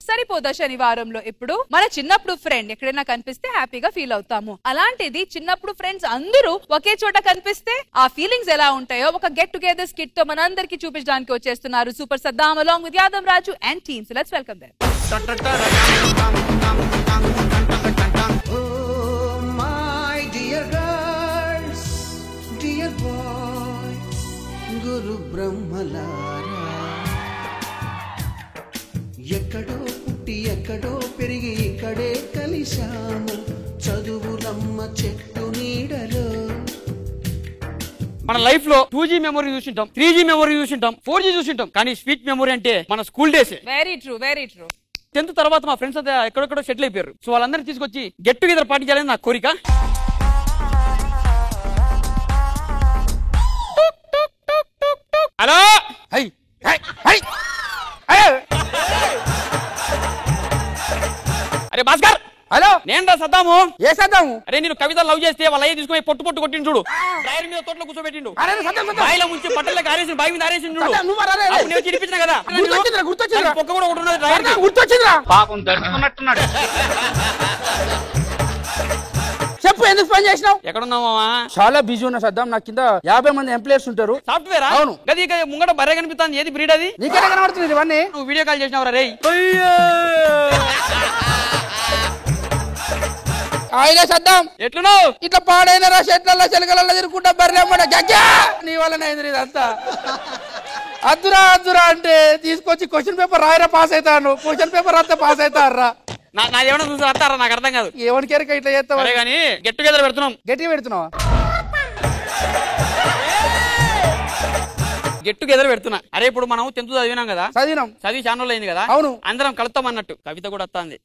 సరిపోదా శనివారంలో ఇప్పుడు మన చిన్నప్పుడు ఫ్రెండ్ ఎక్కడైనా కనిపిస్తే హ్యాపీగా ఫీల్ అవుతాము. అలాంటిది చిన్నప్పుడు ఫ్రెండ్స్ అందరూ ఒకే చోట కనిపిస్తే ఆ ఫీలింగ్స్ ఎలా ఉంటాయో ఒక గెట్ టుగెదర్ స్కిట్ తో మనందరికీ చూపించడానికి వచ్చేస్తున్నారు super Saddam along with Yadav Raju and teams. Let's welcome them. My dear girls, dear boys, Guru Brahmalara. ఎక్కడో పుట్టి ఎక్కడో పెరిగి ఇక్కడే కలిశాము చదువులమ్మ చెట్టు నీడలో. మన లైఫ్ లో 2G memory చూసింటాం, 3G memory చూసింటాం, 4G చూసింటాం, కానీ స్వీట్ మెమరీ అంటే మన school days. Very true, very true. 10th తర్వాత మా ఫ్రెండ్స్ అంతా ఎక్కడెక్కడో సెటిల్ అయిపోయారు. సో వాళ్ళందరినీ తీసుకొచ్చి గెట్ టుగెదర్ పార్టీ చేయాలని నా కోరిక. హలో అరే భాస్కర్. హలో, నేను సద్దాము. ఏ సద్దాము? అరే నేను కవిత లవ్ చేస్తే వాళ్ళ అయ్యి తీసుకుని పొట్టు పొట్టు కొట్టిండు చూడు. డ్రైవర్ మీద తోటలో కూర్చోబెట్టిండు. బాయిలో ముంచి బట్టలకు ఆరేసి బావి మీద ఆరేసి చూడు. నేను చిరిపించిన కదా, పొక్క కూడా కొట్టున్నది డ్రైవర్. గుర్తొచ్చిందిరా, పాపం దడుచుకున్నట్టున్నాడు. చెప్పు, ఎందుకు పని చేసినావు? ఎక్కడున్నావు మామా? చాలా బిజీ ఉన్నా సద్దాం. నా కింద 50 మంది ఎంప్లాయర్స్ ఉంటారు. సాఫ్ట్వేర్? అవును. గది ముంగట బర్రె కనిపిస్తాను. ఏది బ్రీడ్ అది? నీకెలా కనబడుతుంది ఇవన్నీ? నువ్వు వీడియో కాల్ చేసినావు రే. ఆయన సద్దాం ఎట్లున్నావు? ఇట్లా పాడైన రా చెట్ల చెలకల తిరుగుకుంటా బర్రెమ్మడ గగ్గ నీ వల్ల అయింది ఇదంతా. అద్దురా అద్దురా అంటే తీసుకొచ్చి క్వశ్చన్ పేపర్ రాయరా పాస్ అవుతాను, క్వశ్చన్ పేపర్ అంతా పాస్ అవుతారా? నాదేమన్నా చూసి వస్తారా? నాకు అర్థం కాదు. ఏమని కేరక ఇట్లా చేస్తావా? కానీ గెట్ టుగెదర్ పెడుతున్నాం. గట్టిగా పెడుతున్నావా? గెట్ టుగెదర్ పెడుతున్నా. అరే ఇప్పుడు మనం 10th చదివినాం కదా, చదివి ఛానల్ అయింది కదా. అవును, అందరం కలుస్తాం అన్నట్టు. కవిత కూడా వస్తుంది.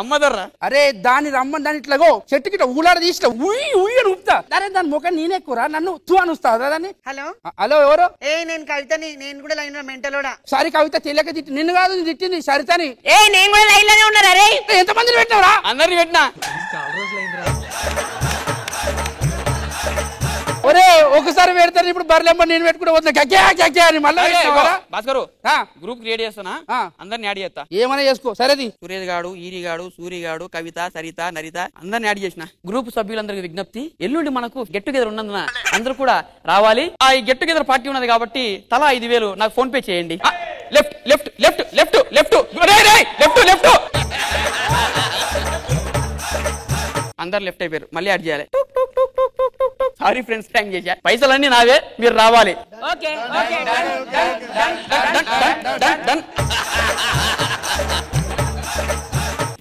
అమ్మదర్రా. అరే దాని రమ్మని దాని ఇట్లాగో చెట్టుకి ఇట్లా ఊలాడ తీసిన ఉయ్యి ఉయ్యి అని ఊపుతా. అరే దాని ముఖం నేనే కూరా, నన్ను తూ అని వస్తావు దాన్ని. హలో హలో, ఎవరు? నేను కవితని. నేను కూడా లైన్ లో మెంటలోడా. సారీ కవిత, తెలియక తిట్టి నిన్ను కాదు తిట్టింది సరితని. నేను కూడా లైన్ లోనే ఉన్నారా? రే ఎంత మందిని పెట్టినావురా? అందరిని పెట్టినా. ఒరే ఒకసారి పెడతాను, ఇప్పుడు బర్రెమ్మ నేను పెట్టుకుంటే వద్దు గగ్గే అని మళ్ళీ. భాస్కరు గ్రూప్ క్రియేట్ చేస్తానా, అందరిని యాడ్ చేస్తా. ఏమైనా చేసుకో. సరేది సురేష్ గాడు, ఈరిగాడు, సూరిగాడు, కవిత, సరిత, నరిత అందరిని యాడ్ చేసిన. గ్రూప్ సభ్యులందరికీ విజ్ఞప్తి, ఎల్లుండి మనకు గెట్ టుగెదర్ ఉన్నందున అందరూ కూడా రావాలి. ఆ గెట్ టుగెదర్ పార్టీ ఉన్నది కాబట్టి తలా 5,000 నాకు ఫోన్ పే చేయండి. Left left left left left left left. అందరు లెఫ్ట్ అయిపోయారు, మళ్ళీ యాడ్ చేయాలి. సారీ ఫ్రెండ్స్, ట్యాంక్ చేశా. పైసలన్నీ నావే, మీరు రావాలి.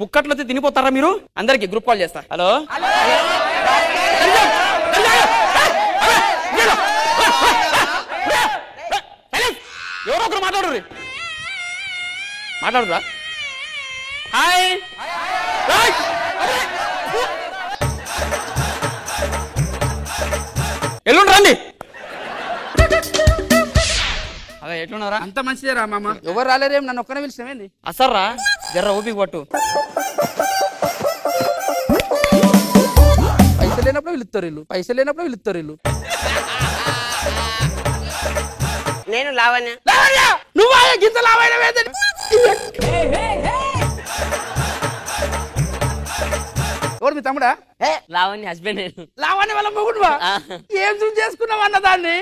పుక్కట్లో తినిపోతారా మీరు? అందరికి గ్రూప్ కాల్ చేస్తా. హలో, ఎవరో ఒకరు మాట్లాడరు. మాట్లాడురా. హాయ్, ఎల్లుండి రండి. అదే ఎట్లున్నారా? అంత మంచిదేరా మామ. ఎవరు రాలేరేం, నన్ను ఒక్కనే పిలిచినవేంది? అసర్రా జర్ర ఓపిక పట్టు. పైసలు లేనప్పుడు పిలుస్తారు వీళ్ళు, పైసలు లేనప్పుడు పిలుస్తారు వీళ్ళు. నేను లావణ్య. నువ్వు గింత లావైన ఎవరు మీ తమ్ముడా? లావణ్య హస్బెండ్. లావణ్య వాళ్ళ మొగుడువా? ఏం చూసి చేసుకున్నావు అన్న దాన్ని?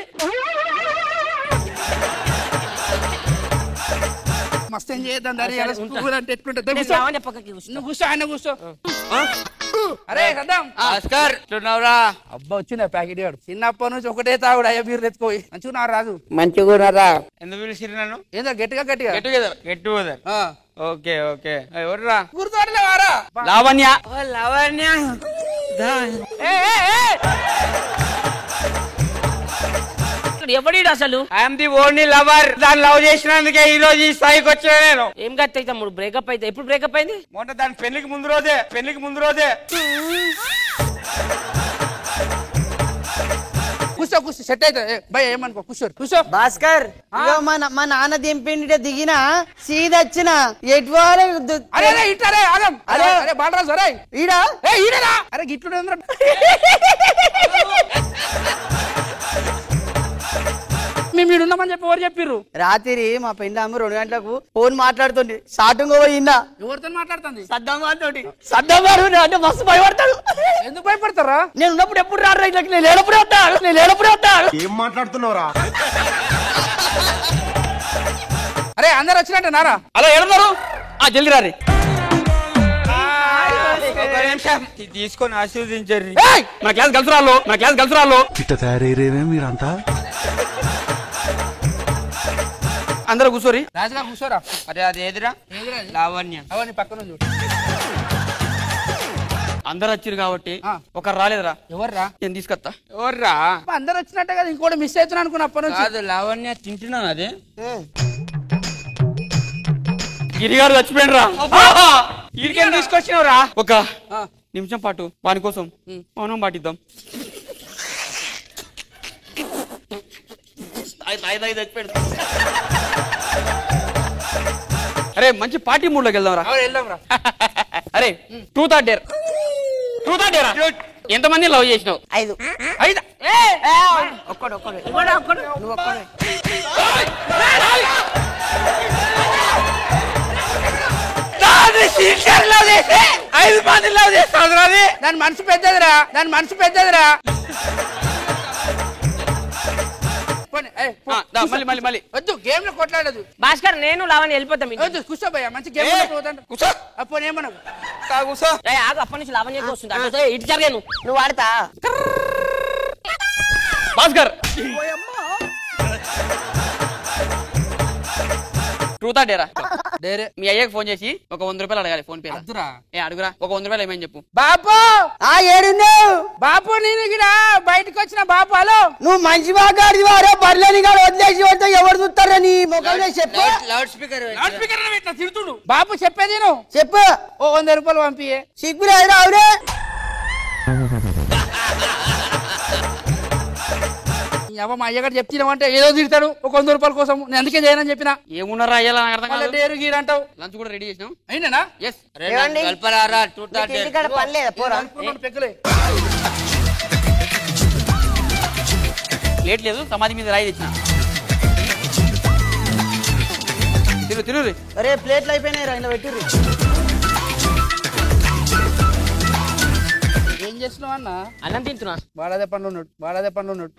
మస్తు ఏం చేద్దాం దాన్ని అంటే ఎట్లుంటుంది. నువ్వు కూర్చో, ఆయన కూర్చో. అరే సద్దాం, అబ్బా వచ్చిందా ప్యాకెట్ గాడు. చిన్నప్పటి నుంచి ఒకటే తాగుడు. అయ్యా మీరు తెచ్చుకోయి. మంచిగా రాజు. మంచిగా ఎందుకు పిలిచిరు నన్ను? ఏందో గట్టిగా గట్టిగా గెట్ టుగెదర్. Okay okay. ఎవర్రా? గుర్తుపట్టలేవారా? లావణ్య. లావణ్య ఎవడు అసలు? I'm the only lover. దాన్ని లవ్ చేసినందుకే ఈ రోజు ఈ స్థాయికి వచ్చా నేను. ఏం గట్టి తమ్ముడు? బ్రేకప్ అయితే ఎప్పుడు బ్రేకప్ అయింది? మొన్న దాని పెళ్లికి ముందు రోజే. కూర్చో కూర్చో కూర్చో సెట్ అయితే భయ ఏమనుకో కూర్చో భాస్కర్ మా నాన్న దింపిండి దిగిన సీదొచ్చిన ఎటువారే అరే ఇట్లరే ఆగం అరే అరే బాలరాజు అరే ఈడా ఈడరా అరే గిట్లుడే మేము ఈడున్నామని చెప్పి ఎవరు చెప్పిర్రు? రాత్రి మా పెండ్లాము 2 గంటలకు ఫోన్ మాట్లాడుతుంది షార్టింగ్ పోయిందా ఎవరితో మాట్లాడుతుంది? సద్దామాతోటి సద్దామాడు అంటే మస్తు భయపడతాడు. ఎందుకు భయపడతారా? నేను ఉన్నప్పుడు ఎప్పుడు రాడు ఇట్లకి నేను లేనప్పుడే వస్తాడు. ఏం మాట్లాడుతున్నావురా? అరే అందరు వచ్చినట్టు నారా? అలా ఏడున్నారు జల్ది రారి. తీసుకొని ఆశీర్వదించారు. మన క్లాస్ కలిసి రాళ్ళు ఇట్ట తయారయ్యేమే మీరంతా. అందరూ కూర్చోరి. రాజుగా కూర్చోరా. అరే అది ఏదిరా? లావణ్య. అవన్నీ పక్కన చూడు. అందరు వచ్చిరు కాబట్టి ఒకరు రాలేదురా. ఎవర్రా? నేను తీసుకొస్తా. ఎవర్రా? అందరు వచ్చినట్టే కదా ఇంకోటి మిస్ అవుతున్నా అనుకున్నా అప్పటి నుంచి. కాదు లావణ్య తింటున్నాను అదే. గిరిగారు చచ్చిపోయినరా. ఇడికేం తీసుకొచ్చినవరా? ఒక నిమిషం పాటు వాని కోసం మౌనం పాటిద్దాం. అరే మంచి పార్టీ మూడ్ లోకి వెళ్దాం రా. అరే ట్రూత్ ఆర్ డేర్. ఎంతమంది లవ్ చేసినావు? 5 ఒక్కడు నువ్వు ఒక్కడే. దాని మనసు పెద్దదిరా. మళ్ళీ వద్దు గేమ్ లో కొట్లాడదు. భాస్కర్ నేను లావణ్య వెళ్ళిపోతాం. వద్దు కూర్చో భయ్యా మంచి గేమ్ కూర్చో. అప్పుడు ఏమన్నా కూర్చో. ఆగు అప్పటి నుంచి లావణ్య వస్తుంది. ఇటు జరిగాను నువ్వు ఆడతా భాస్కర్. ట్రూతా డేరా? డేరే. మీ అయ్యకి ఫోన్ చేసి ఒక 100 రూపాయలు అడగాలి ఫోన్ పే. అడుగురా. ఒక 100 రూపాయలు ఏమని చెప్పు. బాపు ఏడున్నావు బాపు నేను ఇక్కడ బయటకు వచ్చిన బాపు. హలో నువ్వు మంచి బాగాడి వారే బర్లేని గారు వదిలేసి పడితే ఎవరు చూస్తారా నీ ముఖం? చెప్పు. లౌడ్ స్పీకర్ తిడుతుడు బాపు. చెప్పేది నువ్వు చెప్పు. ఓ 100 రూపాయలు పంపియే. సిగ్గురా అవునే. మా అయ్యగారు చెప్తున్నామంటే ఏదో తిడతాడు ఒక 100 రూపాయల కోసం. నేను అందుకే చేయనని చెప్పిన. ఏమున్నారా అయ్యాలా నాకు అర్థం కాదు. డేరు గీరు అంటావు. లంచ్ కూడా రెడీ చేసినాం. అయినా ఎస్. కల్పరారా పనిలేదా పోరా? పెక్కలే ప్లేట్ లేదు సమాధి మీద రాయి తెచ్చిన. తిరుగు. అరే ప్లేట్లు అయిపోయినాయి రా ఇలా పెట్టిర్రు. ఏం చేస్తున్నావు అన్న? అన్నం తింటున్నా. బాలాదే పండ్లు ఉన్నాడు.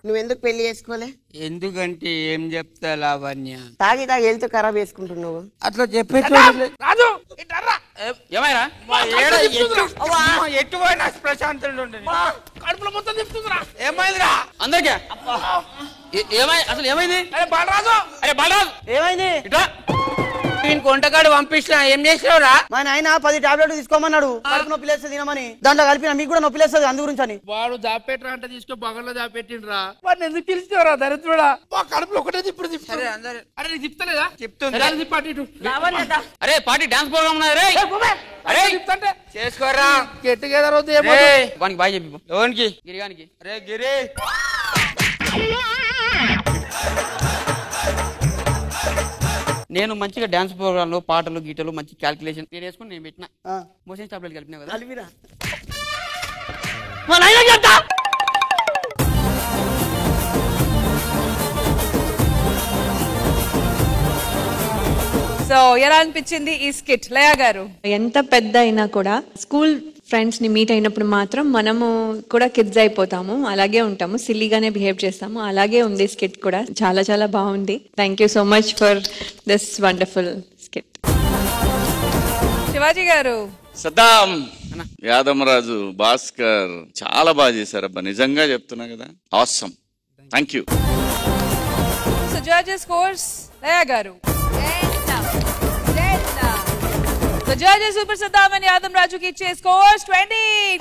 నువ్వెందుకు పెళ్లి చేసుకోలే? ఎందుకంటే ఏం చెప్తా లావణ్య? తాగి హెల్త్ ఖరాబ్ చేసుకుంటున్నావు. అట్లా చెప్పేది రాజు ఏమైనా ఎటు పోయినా ప్రశాంతంగా ఉండదు. కడుపులో మొత్తం తిప్పుతుందిరా. ఏమైందిరా అందరికీ? అసలు ఏమైంది? అరే బాలరాజు ఏమైంది? ఇట్లా వీనికి వంటకాడు పంపిస్తున్నా. ఏం చేసినావురా? మా నాయన 10 టాబ్లెట్లు తీసుకోమన్నాడు. కడుపు నొప్పి లేస్తుంది తినమని. దాంట్లో కలిపిన మీకు కూడా నొప్పి లేస్తుంది అందు గురించి అని. వాడు దాపెట్టరా అంటే తీసుకో బగల్లో దాపెట్టిండ్రా. వాడిని ఎందుకు పిలిచినవరా దరిద్రుడా? మా కడుపులో ఒకటే తిప్పుడు తిప్పుతారు. అరే నీకు తిప్పుతలేదా? చెప్తుంది. అరే పార్టీ డాన్స్ ప్రోగ్రామ్ ఉన్నది రే. అరే చెప్తాంటే చేసుకోరా. గెట్ టుగెదర్ అవుతుంది. వానికి బాయ్ చెప్పి. ఎవరికి? గిరిగానికి. అరే గిరి నేను మంచిగా డాన్స్ ప్రోగ్రామ్ లో పాటలు గీటలు మంచి క్యాల్కులేషన్ నేను వేసుకుని నేను పెట్టిన మోషన్ టాబ్లెట్ కలిపినా కదా. కలిపిరా. సో ఎలా అనిపించింది ఈ స్కిట్ లయా గారు? ఎంత పెద్ద అయినా కూడా స్కూల్ ఫ్రెండ్స్ ని మీట్ అయినప్పుడు మాత్రం మనము కూడా కిడ్స్ అయిపోతాము, అలాగే ఉంటాము, సిల్లీగానే బిహేవ్ చేస్తాము. అలాగే ఉంది స్కిట్ కూడా. చాలా చాలా బాగుంది. Thank you so much for this wonderful skit. Shivaji గారు. సద్దాం, యాదమరాజు, భాస్కర్ చాలా బాగా చేశారబ్బా, నిజంగా చెప్తున్నా కదా. Awesome. Thank you. So judges scores Laya garu. The judges Super Saddam and Yadam Raju ki scores 20.